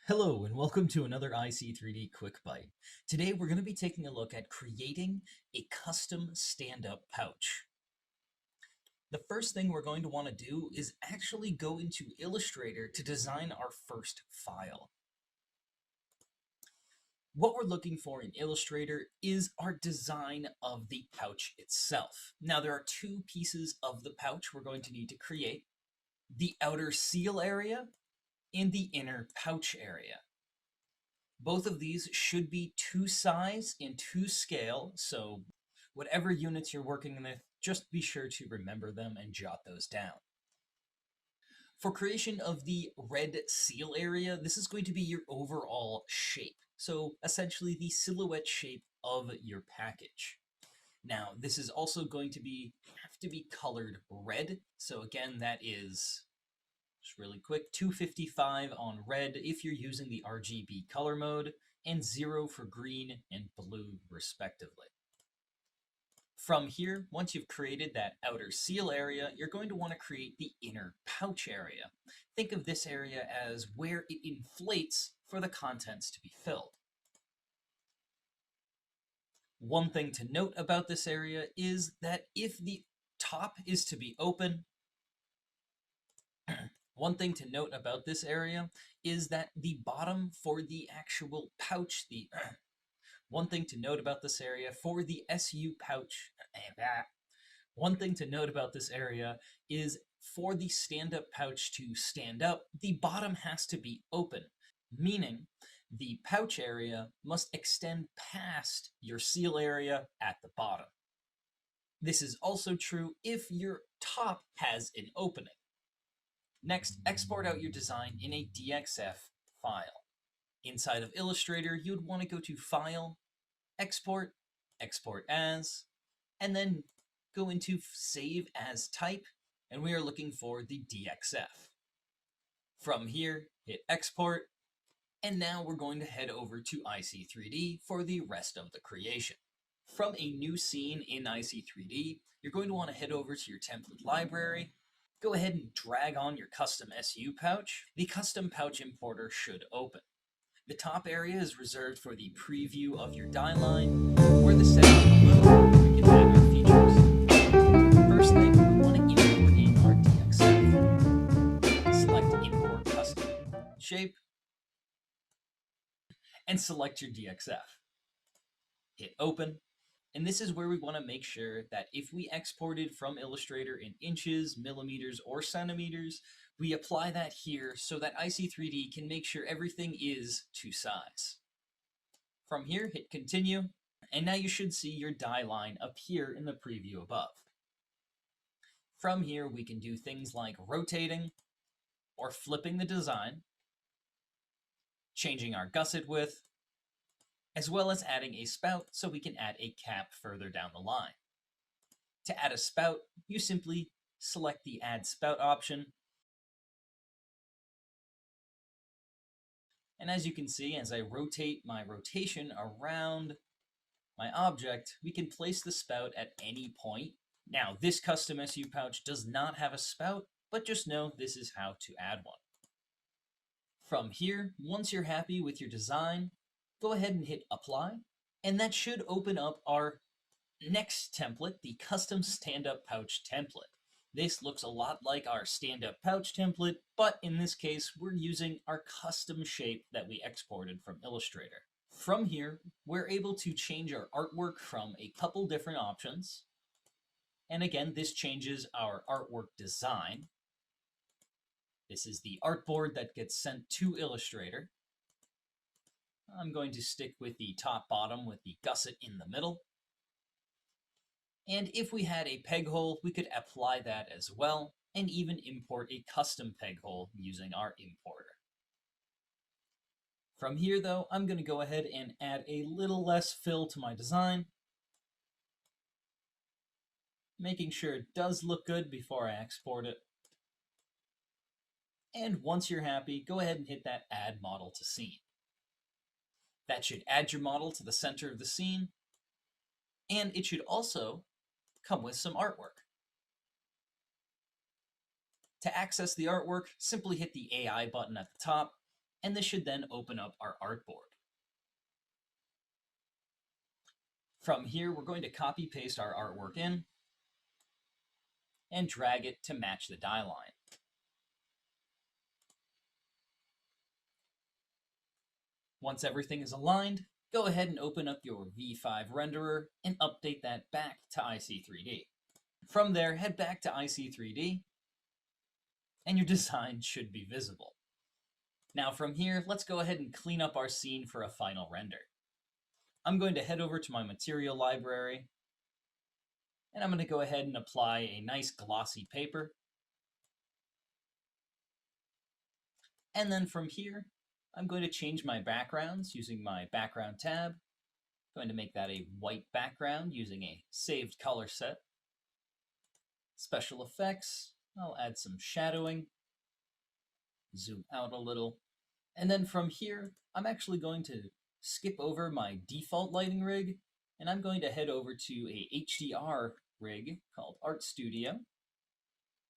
Hello and welcome to another IC3D Quick-byte. Today we're going to be taking a look at creating a custom stand-up pouch. The first thing we're going to want to do is actually go into Illustrator to design our first file. What we're looking for in Illustrator is our design of the pouch itself. Now there are two pieces of the pouch we're going to need to create: the outer seal area and the inner pouch area. Both of these should be to size and to scale, so whatever units you're working with, just be sure to remember them and jot those down. For creation of the red seal area, this is going to be your overall shape. So essentially the silhouette shape of your package. Now, this is also going to have to be colored red. So again, that is, just really quick, 255 on red if you're using the RGB color mode, and 0 for green and blue respectively. From here, once you've created that outer seal area, you're going to want to create the inner pouch area. Think of this area as where it inflates for the contents to be filled. One thing to note about this area is that if the top is to be open, the bottom for the actual pouch, one thing to note about this area for the SU pouch, one thing to note about this area is for the stand-up pouch to stand up, the bottom has to be open, meaning the pouch area must extend past your seal area at the bottom. This is also true if your top has an opening. Next, export out your design in a DXF file. Inside of Illustrator, you would want to go to File, Export, Export As, and then go into Save As Type, and we are looking for the DXF. From here, hit Export, and now we're going to head over to IC3D for the rest of the creation. From a new scene in IC3D, you're going to want to head over to your template library. Go ahead and drag on your custom SU pouch. The custom pouch importer should open. The top area is reserved for the preview of your die line, where the settings below we can add our features. First thing, we want to import in our DXF. Select Import Custom Shape, and select your DXF. Hit Open. And this is where we want to make sure that if we exported from Illustrator in inches, millimeters, or centimeters, we apply that here so that IC3D can make sure everything is to size. From here, hit Continue, and now you should see your die line appear in the preview above. From here, we can do things like rotating or flipping the design, changing our gusset width, as well as adding a spout so we can add a cap further down the line. To add a spout, you simply select the Add Spout option. And as you can see, as I rotate my rotation around my object, we can place the spout at any point. Now, this custom SU pouch does not have a spout, but just know this is how to add one. From here, once you're happy with your design, go ahead and hit Apply, and that should open up our next template, the custom stand-up pouch template. This looks a lot like our stand-up pouch template, but in this case, we're using our custom shape that we exported from Illustrator. From here, we're able to change our artwork from a couple different options. And again, this changes our artwork design. This is the artboard that gets sent to Illustrator. I'm going to stick with the top bottom with the gusset in the middle. And if we had a peg hole, we could apply that as well, and even import a custom peg hole using our importer. From here, though, I'm going to go ahead and add a little less fill to my design, making sure it does look good before I export it. And once you're happy, go ahead and hit that Add Model to Scene. That should add your model to the center of the scene, and it should also come with some artwork. To access the artwork, simply hit the AI button at the top, and this should then open up our artboard. From here, we're going to copy paste our artwork in and drag it to match the die line. Once everything is aligned, go ahead and open up your V5 renderer and update that back to IC3D. From there, head back to IC3D, and your design should be visible. Now from here, let's go ahead and clean up our scene for a final render. I'm going to head over to my material library, and I'm going to go ahead and apply a nice glossy paper. And then from here, I'm going to change my backgrounds using my background tab. I'm going to make that a white background using a saved color set. Special effects, I'll add some shadowing, zoom out a little. And then from here, I'm actually going to skip over my default lighting rig, and I'm going to head over to a HDR rig called Art Studio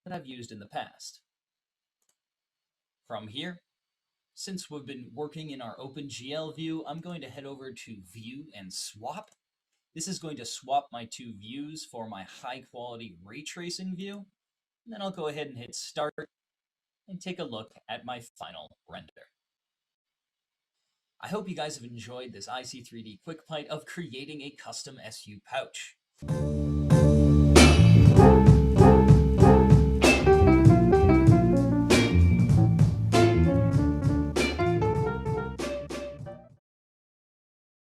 that I've used in the past. From here, since we've been working in our OpenGL view, I'm going to head over to View and Swap. This is going to swap my two views for my high-quality ray tracing view. And then I'll go ahead and hit Start and take a look at my final render. I hope you guys have enjoyed this IC3D Quick-byte of creating a custom SU pouch.